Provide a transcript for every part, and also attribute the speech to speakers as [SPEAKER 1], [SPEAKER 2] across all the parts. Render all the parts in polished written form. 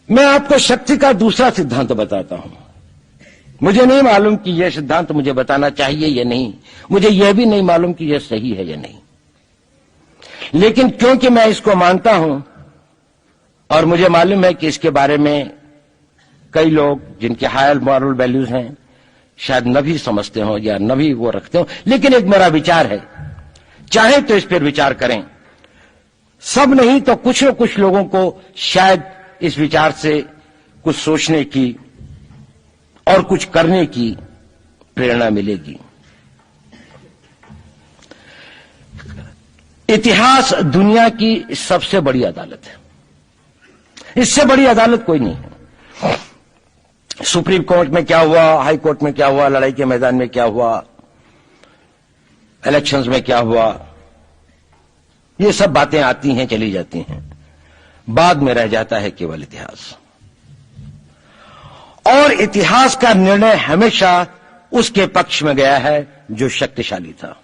[SPEAKER 1] मैं आपको शक्ति का दूसरा सिद्धांत बताता हूं। मुझे नहीं मालूम कि यह सिद्धांत मुझे बताना चाहिए या नहीं, मुझे यह भी नहीं मालूम कि यह सही है या नहीं, लेकिन क्योंकि मैं इसको मानता हूं और मुझे मालूम है कि इसके बारे में कई लोग जिनके हायर मॉरल वैल्यूज हैं शायद न भी समझते हो या न भी वो रखते हो, लेकिन एक मेरा विचार है, चाहे तो इस पर विचार करें। सब नहीं तो कुछ न कुछ लोगों को शायद इस विचार से कुछ सोचने की और कुछ करने की प्रेरणा मिलेगी। इतिहास दुनिया की सबसे बड़ी अदालत है, इससे बड़ी अदालत कोई नहीं है। सुप्रीम कोर्ट में क्या हुआ, हाई कोर्ट में क्या हुआ, लड़ाई के मैदान में क्या हुआ, इलेक्शंस में क्या हुआ, ये सब बातें आती हैं चली जाती हैं, बाद में रह जाता है केवल इतिहास। और इतिहास का निर्णय हमेशा उसके पक्ष में गया है जो शक्तिशाली था।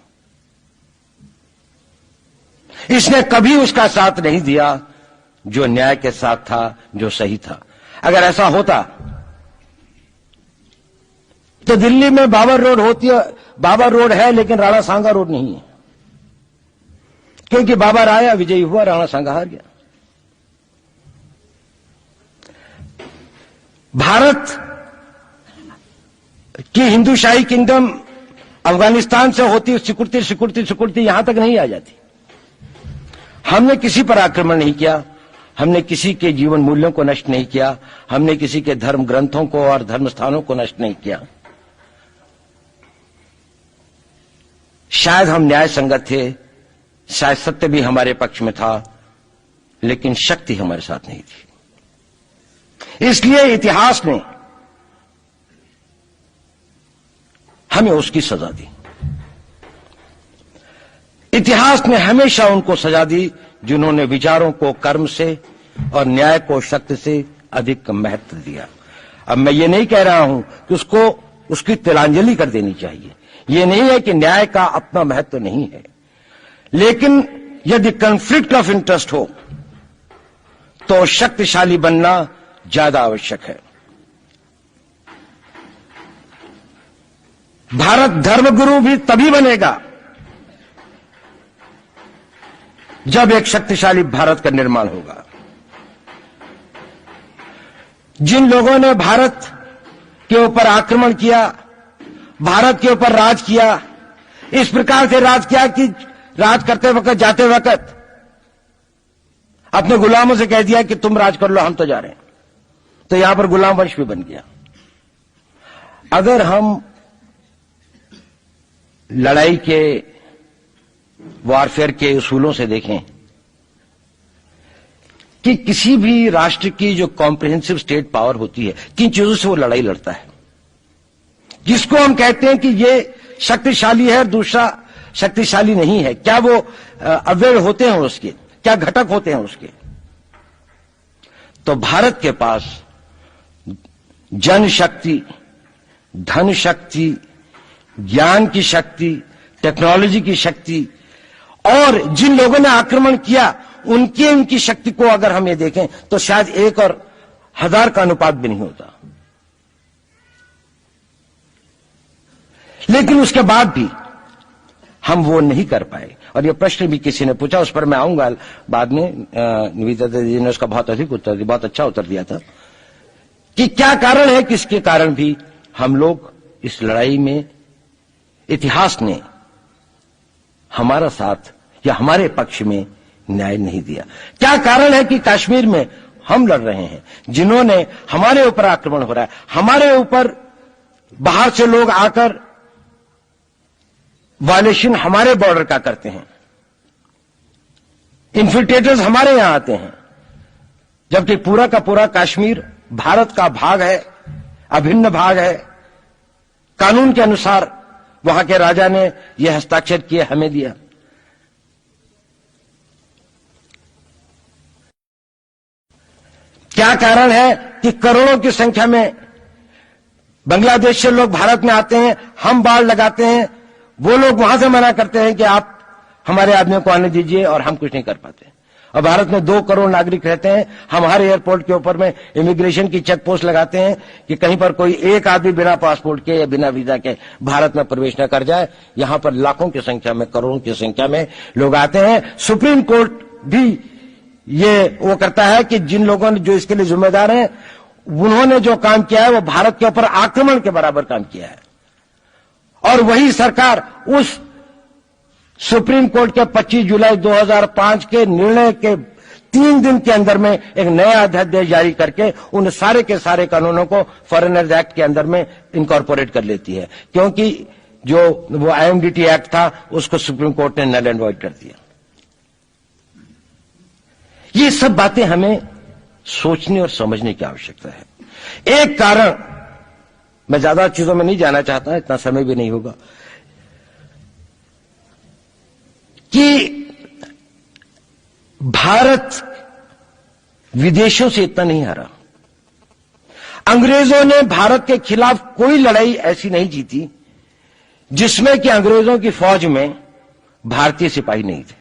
[SPEAKER 1] इसने कभी उसका साथ नहीं दिया जो न्याय के साथ था, जो सही था। अगर ऐसा होता तो दिल्ली में बाबर रोड होती है, बाबर रोड है लेकिन राणा सांगा रोड नहीं है, क्योंकि बाबर आया, विजयी हुआ, राणा सांगा हार गया। भारत की हिंदूशाही किंगडम अफगानिस्तान से होती सिकुड़ती सिकुड़ती सिकुड़ती यहां तक नहीं आ जाती। हमने किसी पर आक्रमण नहीं किया, हमने किसी के जीवन मूल्यों को नष्ट नहीं किया, हमने किसी के धर्म ग्रंथों को और धर्म स्थानों को नष्ट नहीं किया। शायद हम न्याय संगत थे, शायद सत्य भी हमारे पक्ष में था, लेकिन शक्ति हमारे साथ नहीं थी। इसलिए इतिहास ने हमें उसकी सजा दी। इतिहास ने हमेशा उनको सजा दी जिन्होंने विचारों को कर्म से और न्याय को शक्ति से अधिक महत्व दिया। अब मैं ये नहीं कह रहा हूं कि उसको उसकी तिलांजलि कर देनी चाहिए, ये नहीं है कि न्याय का अपना महत्व नहीं है, लेकिन यदि कॉन्फ्लिक्ट ऑफ इंटरेस्ट हो तो शक्तिशाली बनना ज्यादा आवश्यक है। भारत धर्मगुरु भी तभी बनेगा जब एक शक्तिशाली भारत का निर्माण होगा। जिन लोगों ने भारत के ऊपर आक्रमण किया, भारत के ऊपर राज किया, इस प्रकार से राज किया कि राज करते वक्त, जाते वक्त अपने गुलामों से कह दिया कि तुम राज कर लो, हम तो जा रहे हैं, तो यहां पर गुलाम वंश भी बन गया। अगर हम लड़ाई के वॉरफेयर के उसूलों से देखें कि किसी भी राष्ट्र की जो कॉम्प्रिहेंसिव स्टेट पावर होती है, किन चीजों से वो लड़ाई लड़ता है, जिसको हम कहते हैं कि ये शक्तिशाली है, दूसरा शक्तिशाली नहीं है, क्या वो अव्यय होते हैं उसके, क्या घटक होते हैं उसके। तो भारत के पास जनशक्ति, धन शक्ति, ज्ञान की शक्ति, टेक्नोलॉजी की शक्ति, और जिन लोगों ने आक्रमण किया उनकी शक्ति को अगर हम ये देखें तो शायद 1 और 1000 का अनुपात भी नहीं होता। लेकिन उसके बाद भी हम वो नहीं कर पाए। और ये प्रश्न भी किसी ने पूछा, उस पर मैं आऊंगा बाद में। निवेदिता जी ने उसका बहुत अधिक उत्तर दिया, बहुत अच्छा उत्तर दिया था कि क्या कारण है, किसके कारण भी हम लोग इस लड़ाई में इतिहास ने हमारा साथ या हमारे पक्ष में न्याय नहीं दिया। क्या कारण है कि कश्मीर में हम लड़ रहे हैं, जिन्होंने हमारे ऊपर आक्रमण हो रहा है, हमारे ऊपर बाहर से लोग आकर वायलेशन हमारे बॉर्डर का करते हैं, इन्फिल्ट्रेटर्स हमारे यहां आते हैं, जबकि पूरा का पूरा कश्मीर भारत का भाग है, अभिन्न भाग है। कानून के अनुसार वहां के राजा ने यह हस्ताक्षर किए, हमें दिया। क्या कारण है कि करोड़ों की संख्या में बांग्लादेश से लोग भारत में आते हैं, हम बाड़ लगाते हैं, वो लोग वहां से मना करते हैं कि आप हमारे आदमियों को आने दीजिए, और हम कुछ नहीं कर पाते। और भारत में 2 करोड़ नागरिक रहते हैं। हम हर एयरपोर्ट के ऊपर में इमिग्रेशन की चेक पोस्ट लगाते हैं कि कहीं पर कोई एक आदमी बिना पासपोर्ट के या बिना वीजा के भारत में प्रवेश न कर जाए। यहां पर लाखों की संख्या में, करोड़ों की संख्या में लोग आते हैं। सुप्रीम कोर्ट भी ये वो करता है कि जिन लोगों ने जो इसके लिए जिम्मेदार हैं, उन्होंने जो काम किया है वो भारत के ऊपर आक्रमण के बराबर काम किया है। और वही सरकार उस सुप्रीम कोर्ट के 25 जुलाई 2005 के निर्णय के 3 दिन के अंदर में एक नया अध्यादेश जारी करके उन सारे के सारे कानूनों को फॉरेनर्स एक्ट के अंदर में इनकॉर्पोरेट कर लेती है, क्योंकि जो वो IMDT एक्ट था उसको सुप्रीम कोर्ट ने नल एंड वॉइड कर दिया। ये सब बातें हमें सोचने और समझने की आवश्यकता है। एक कारण, मैं ज्यादा चीजों में नहीं जाना चाहता, इतना समय भी नहीं होगा, कि भारत विदेशों से इतना नहीं हारा। अंग्रेजों ने भारत के खिलाफ कोई लड़ाई ऐसी नहीं जीती जिसमें कि अंग्रेजों की फौज में भारतीय सिपाही नहीं थे।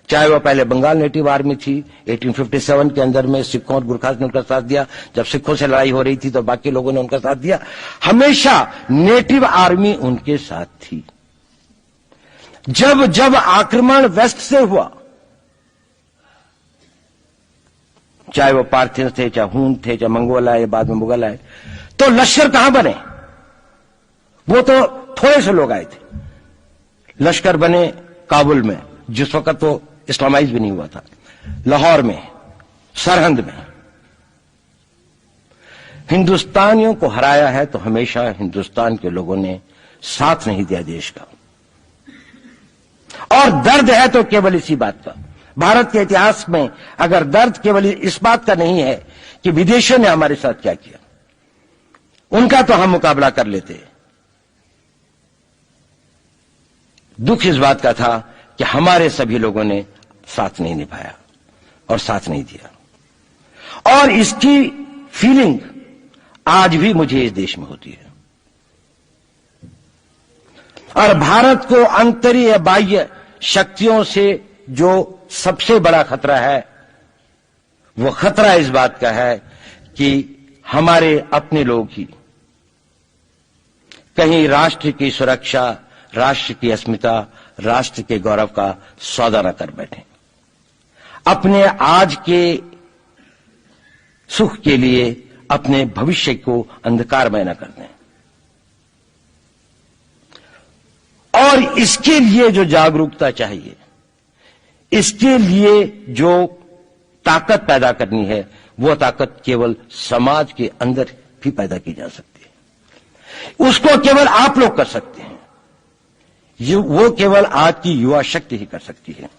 [SPEAKER 1] चाहे वह पहले बंगाल नेटिव आर्मी थी, 1857 के अंदर में सिखों और गुरखास ने उनका साथ दिया। जब सिखों से लड़ाई हो रही थी तो बाकी लोगों ने उनका साथ दिया। हमेशा नेटिव आर्मी उनके साथ थी। जब जब आक्रमण वेस्ट से हुआ, चाहे वो पार्थियंस थे, चाहे हून थे, चाहे मंगोल आए, बाद में मुगल आए, तो लश्कर कहां बने? वो तो थोड़े से लोग आए थे। लश्कर बने काबुल में, जिस वक्त वो इस्लामाइज भी नहीं हुआ था, लाहौर में, सरहंद में। हिंदुस्तानियों को हराया है तो हमेशा हिंदुस्तान के लोगों ने साथ नहीं दिया देश का। और दर्द है तो केवल इसी बात का। भारत के इतिहास में अगर दर्द केवल इस बात का नहीं है कि विदेशियों ने हमारे साथ क्या किया, उनका तो हम मुकाबला कर लेते। दुख इस बात का था कि हमारे सभी लोगों ने साथ नहीं निभाया और साथ नहीं दिया। और इसकी फीलिंग आज भी मुझे इस देश में होती है। और भारत को आंतरिक या बाह्य शक्तियों से जो सबसे बड़ा खतरा है, वो खतरा इस बात का है कि हमारे अपने लोग ही कहीं राष्ट्र की सुरक्षा, राष्ट्र की अस्मिता, राष्ट्र के गौरव का सौदा न कर बैठे, अपने आज के सुख के लिए अपने भविष्य को अंधकारमय न कर दें। और इसके लिए जो जागरूकता चाहिए, इसके लिए जो ताकत पैदा करनी है, वो ताकत केवल समाज के अंदर भी पैदा की जा सकती है। उसको केवल आप लोग कर सकते हैं। वो केवल आज की युवा शक्ति ही कर सकती है।